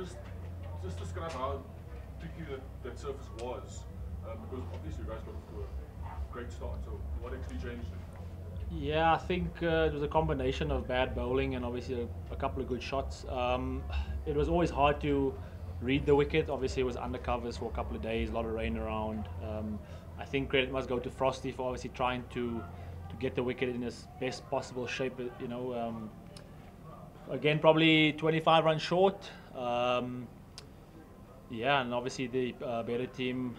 Just describe how tricky that surface was, because obviously you guys got off to a great start. So what actually changed it? Yeah, I think it was a combination of bad bowling and obviously a couple of good shots. It was always hard to read the wicket. Obviously, it was undercovers for a couple of days, a lot of rain around. I think credit must go to Frosty for obviously trying to get the wicket in its best possible shape. Again, probably 25 runs short. Yeah, and obviously the better team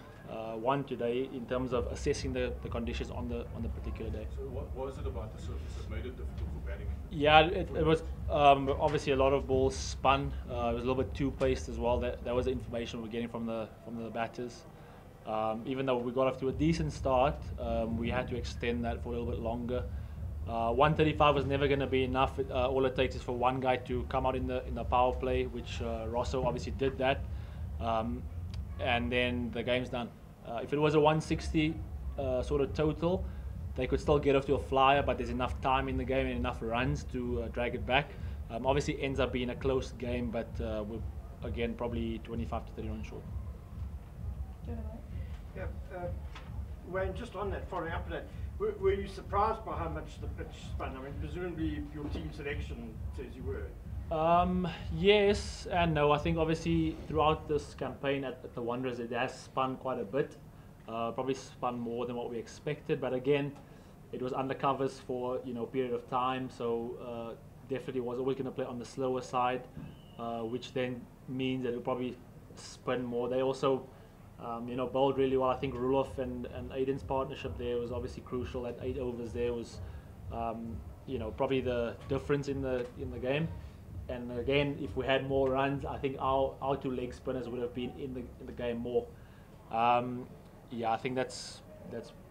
won today in terms of assessing the conditions on the particular day. So what was it about the surface that made it difficult for batting? Yeah, it was obviously a lot of balls spun. It was a little bit too paced as well. That was the information we're getting from the batters. Even though we got off to a decent start, we had to extend that for a little bit longer. 135 was never going to be enough. All it takes is for one guy to come out in the power play, which Rosso obviously did that, and then the game's done. If it was a 160 sort of total, they could still get off to a flyer, but there's enough time in the game and enough runs to drag it back. Obviously, ends up being a close game, but we're again probably 25 to 30 runs short. Yeah, Wayne, just on that, following up on that, were you surprised by how much the pitch spun? I mean, presumably your team selection says you were. Yes and no. I think obviously throughout this campaign at the Wanderers, it has spun quite a bit. Probably spun more than what we expected, but again, it was undercovers for a period of time, so definitely was always going to play on the slower side, which then means that it'll probably spin more. They also bowled really well. I think Roelof and Eathan's partnership there was obviously crucial. That 8 overs there was, probably the difference in the game. And again, if we had more runs, I think our two leg spinners would have been in the game more. Yeah, I think that's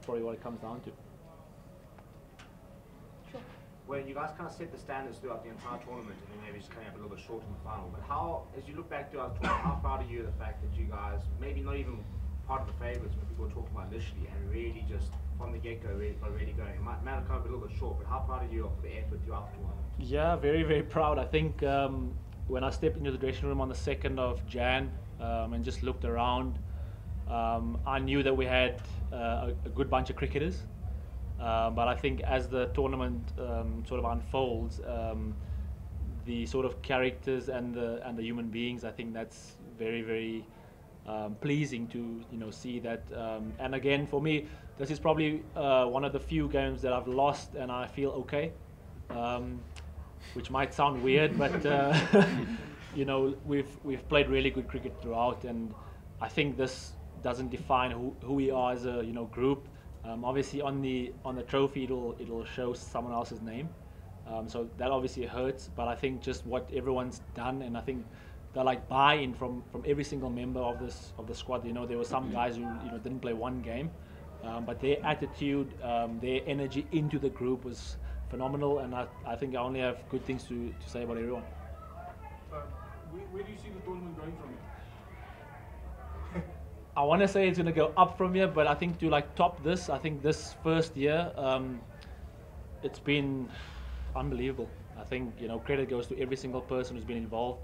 probably what it comes down to. Sure. Well, you guys kind of set the standards throughout the entire tournament, and then maybe just coming up a little bit short in the final. But how, as you look back throughout the tournament, how proud are you of the fact that you guys, maybe not even part of the favourites when people were talking about initially, and really just from the get-go really going? It might have come up a little bit short, but how proud are you of the effort throughout the tournament? Yeah, very, very proud. I think when I stepped into the dressing room on the 2nd of Jan and just looked around, I knew that we had a good bunch of cricketers. But I think as the tournament sort of unfolds, the sort of characters and the human beings, I think that's very, very pleasing to see that. And again, for me, this is probably one of the few games that I've lost and I feel okay, which might sound weird, but we've played really good cricket throughout, and I think this doesn't define who we are as a group. Obviously on the trophy it'll show someone else's name, so that obviously hurts, but I think just what everyone's done, and I think the buy-in from every single member of the squad. There were some guys who didn't play one game, but their attitude, their energy into the group was phenomenal, and I think I only have good things to say about everyone. Where do you see the tournament going from here? I want to say it's going to go up from here, but I think to top this, I think this first year, it's been unbelievable. I think credit goes to every single person who's been involved.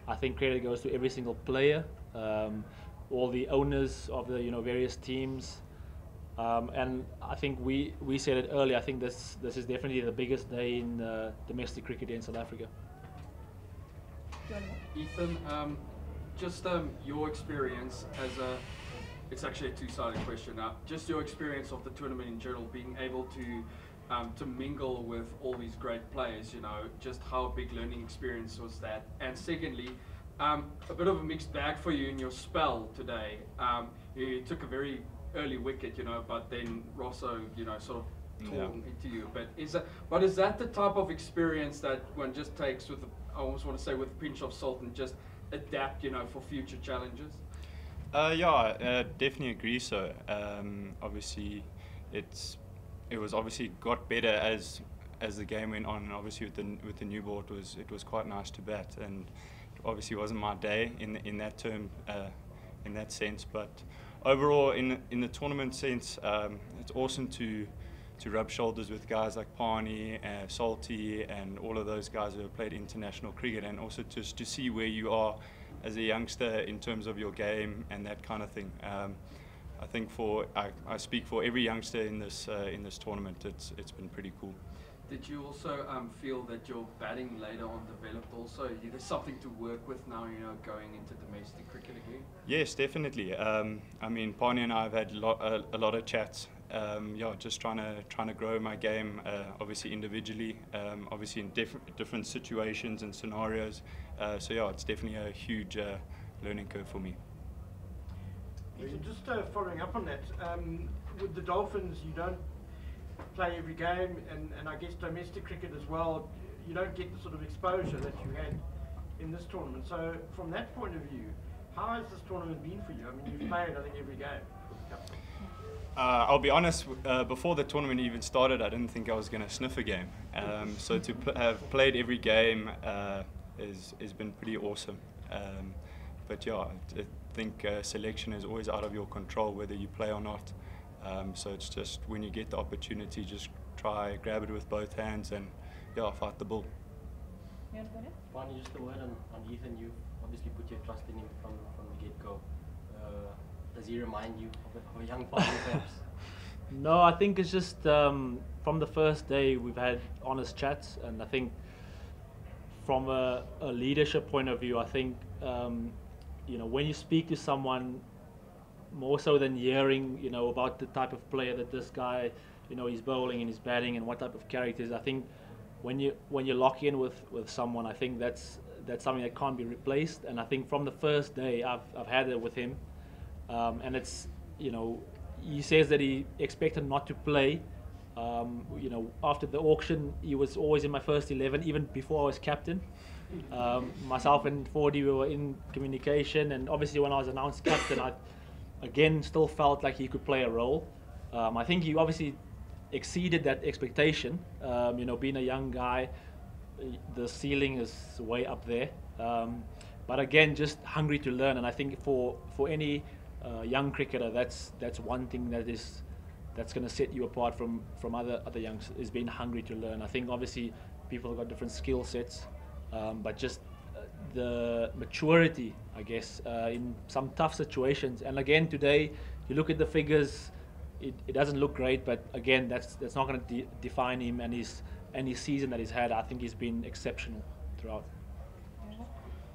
I think credit goes to every single player, all the owners of the various teams, and I think we said it earlier. I think this is definitely the biggest day in domestic cricket in South Africa. Eathan, just your experience as it's actually a two-sided question. Just your experience of the tournament in general, being able to mingle with all these great players, just how big learning experience was that? And secondly, a bit of a mixed bag for you in your spell today. You took a very early wicket, but then Rosso, sort of tore into you. But is that the type of experience that one just takes with, I almost want to say, with a pinch of salt and just adapt, for future challenges? Yeah, I definitely agree. So obviously, it was obviously got better as the game went on, and obviously with the new ball, it was quite nice to bat, and it obviously wasn't my day in that term, in that sense. But overall, in the tournament sense, it's awesome to rub shoulders with guys like Parnell, Salty, and all of those guys who have played international cricket, and also just to see where you are as a youngster in terms of your game and that kind of thing. I think I speak for every youngster in this tournament. It's been pretty cool. Did you also feel that your batting later on developed also? There's something to work with now, going into domestic cricket again? Yes, definitely. I mean, Parnell and I have had a lot of chats. Just trying to grow my game, obviously individually, obviously in different situations and scenarios. It's definitely a huge learning curve for me. Just following up on that, with the Dolphins, you don't play every game, and I guess domestic cricket as well, you don't get the sort of exposure that you had in this tournament. So from that point of view, how has this tournament been for you? I mean, you've played, I think, every game. I'll be honest, before the tournament even started, I didn't think I was going to sniff a game. So to have played every game has been pretty awesome. I think selection is always out of your control, whether you play or not. So it's just when you get the opportunity, just try, grab it with both hands and fight the bull. Finally, just a word on Eathan. You obviously put your trust in him from the get-go. Does he remind you of a young father perhaps? No, I think it's just from the first day we've had honest chats, and I think from a leadership point of view, I think when you speak to someone, more so than hearing about the type of player that this guy he's bowling and he's batting and what type of characters, I think when you lock in with someone, I think that's something that can't be replaced. And I think from the first day I've had it with him, and it's he says that he expected not to play. After the auction, he was always in my first 11, even before I was captain. Myself and Fordy, we were in communication, and obviously when I was announced captain, I again still felt like he could play a role. I think he obviously exceeded that expectation. Being a young guy, the ceiling is way up there. But again, just hungry to learn, and I think for any young cricketer, that's one thing that's going to set you apart from other youngs, is being hungry to learn. I think obviously people have got different skill sets, but just the maturity, I guess, in some tough situations. And again, today, you look at the figures, it doesn't look great, but again, that's not going to define him and his season that he's had. I think he's been exceptional throughout.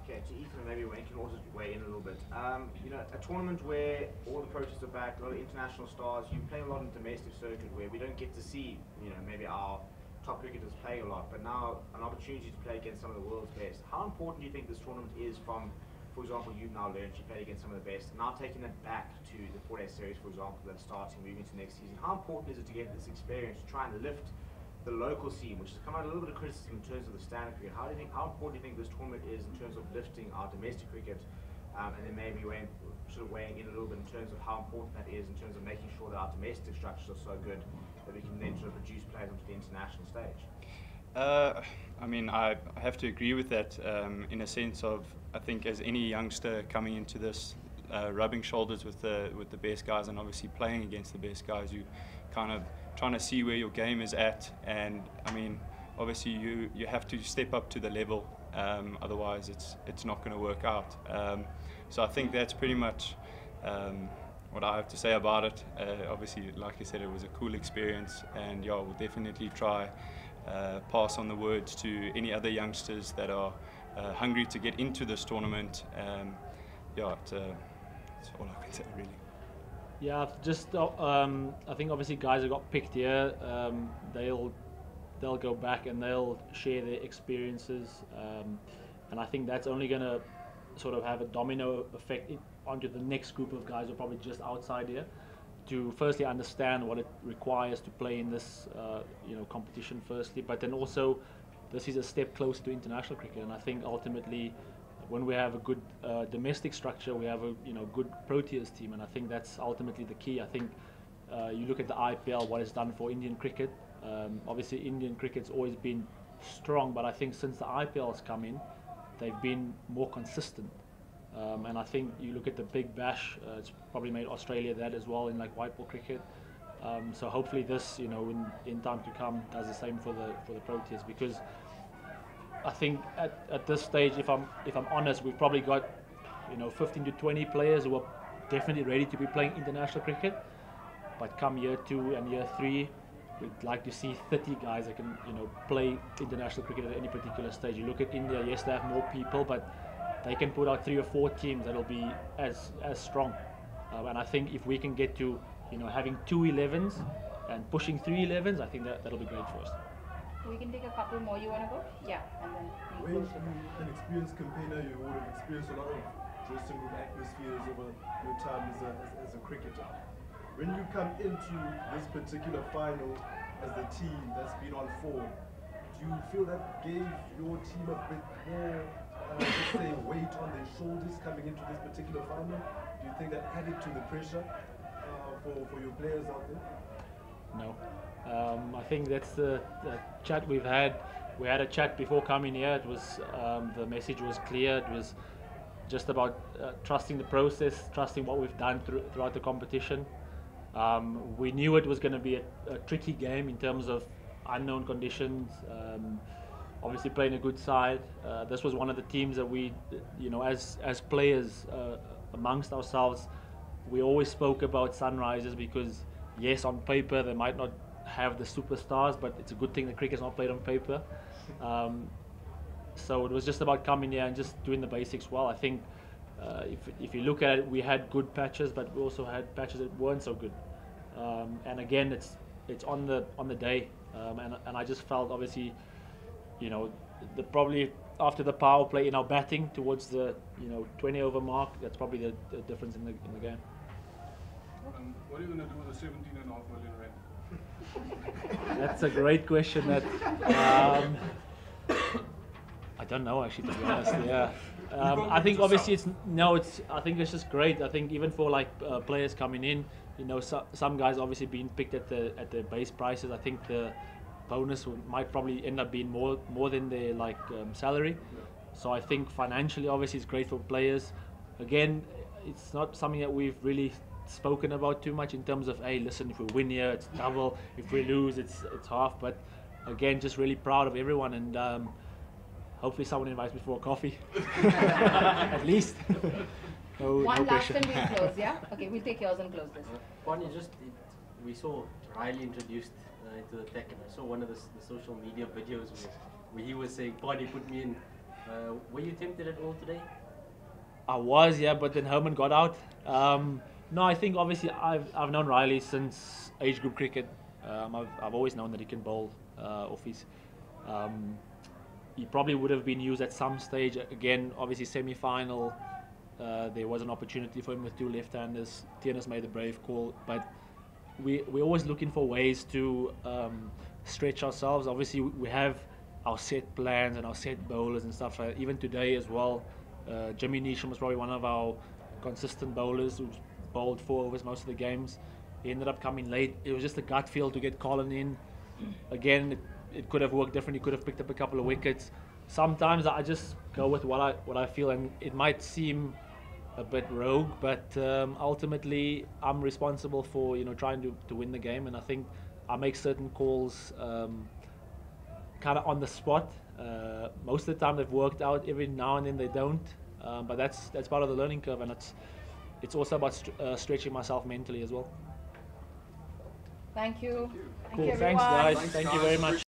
Okay, to Eathan, maybe Wayne can also weigh in a little bit. A tournament where all the protests are back, a lot of international stars, you play a lot in domestic circuit where we don't get to see, maybe our top cricketers play a lot, but now an opportunity to play against some of the world's best. How important do you think this tournament is from, for example, you've now learned you played against some of the best, now taking that back to the 4-day series, for example, that's starting, moving to next season? How important is it to get this experience, to try and lift the local scene, which has come out a little bit of criticism in terms of the standard cricket? How important do you think this tournament is in terms of lifting our domestic cricket, and then maybe weighing in a little bit in terms of how important that is in terms of making sure that our domestic structures are so good that we can then sort of produce players onto the international stage? I have to agree with that in a sense of, I think as any youngster coming into this, rubbing shoulders with the best guys and obviously playing against the best guys, you kind of trying to see where your game is at, and obviously you have to step up to the level, otherwise it's not going to work out. So I think that's pretty much what I have to say about it. Obviously, like I said, it was a cool experience, and we'll definitely try pass on the words to any other youngsters that are hungry to get into this tournament. That's all I can say, really. Yeah, just I think obviously guys who got picked here, they'll go back and they'll share their experiences, and I think that's only going to sort of have a domino effect onto the next group of guys who are probably just outside here, to firstly understand what it requires to play in this competition firstly, but then also this is a step closer to international cricket. And I think ultimately when we have a good domestic structure, we have a good Proteas team, and I think that's ultimately the key. I think you look at the IPL, what it's done for Indian cricket. Obviously Indian cricket's always been strong, but I think since the IPL's come in, they've been more consistent. And I think you look at the Big Bash, it's probably made Australia that as well in like white ball cricket. So hopefully this, in time to come, does the same for the Proteas, because I think at this stage, if I'm honest, we've probably got 15 to 20 players who are definitely ready to be playing international cricket. But come year 2 and year 3, we'd like to see 30 guys that can, play international cricket at any particular stage. You look at India, yes, they have more people, but they can put out 3 or 4 teams that'll be as strong. And I think if we can get to, having 2 11s and pushing 3 11s, I think that'll be great for us. We can take a couple more. You want to go? Yeah, and then When you're an experienced campaigner, you would have experienced a lot of dressing room atmospheres over your time as a cricketer. When you come into this particular final as the team that's been on form, do you feel that gave your team a bit more, let's say, weight on their shoulders coming into this particular final? Do you think that added to the pressure for your players out there? No. I think that's the chat we've had. We had a chat before coming here. It was the message was clear. It was just about trusting the process, trusting what we've done throughout the competition. We knew it was going to be a tricky game in terms of unknown conditions. Obviously playing a good side. This was one of the teams that we, as players amongst ourselves, we always spoke about Sunrisers because, yes, on paper they might not have the superstars, but it's a good thing that cricket's not played on paper. So it was just about coming here and just doing the basics well. I think if you look at it, we had good patches, but we also had patches that weren't so good. And again, it's on the day, and I just felt obviously, probably after the power play in our batting towards the 20 over mark, that's probably the difference in the game. What are you going to do with the 17.5 million rand? That's a great question. That I don't know actually, to be honest. Yeah, I think obviously I think it's just great. I think even for players coming in, some guys obviously being picked at the base prices. I think the bonus might probably end up being more than their salary. Yeah. So I think financially, obviously, it's great for players. Again, it's not something that we've really spoken about too much in terms of, hey, listen, if we win here, it's double. If we lose, it's half. But again, just really proud of everyone, and hopefully someone invites me for a coffee, at least. One last pressure. and we'll close, yeah? Okay, we'll take yours and close this. Bonnie, we saw Riley introduced into the tech, and I saw one of the social media videos where he was saying, Bonnie, put me in. Were you tempted at all today? I was, yeah, but then Herman got out. No, I think obviously I've known Riley since age group cricket. I've always known that he can bowl off his. He probably would have been used at some stage. Again, obviously semi-final, there was an opportunity for him with 2 left-handers. Tiana's made the brave call, but we're always looking for ways to stretch ourselves. Obviously, we have our set plans and our set bowlers and stuff like that. Even today as well, Jimmy Neesham was probably one of our consistent bowlers who's bowled 4 overs most of the games. He ended up coming late. It was just a gut feel to get Colin in. Again, it could have worked different. He could have picked up a couple of wickets. Sometimes I just go with what I feel, and it might seem a bit rogue, but ultimately I'm responsible for trying to win the game, and I think I make certain calls kind of on the spot. Most of the time they've worked out. Every now and then they don't, but that's part of the learning curve, and it's also about stretching myself mentally as well. Thank you. Cool. Thank you, Thanks, everyone. guys. Thank you very much.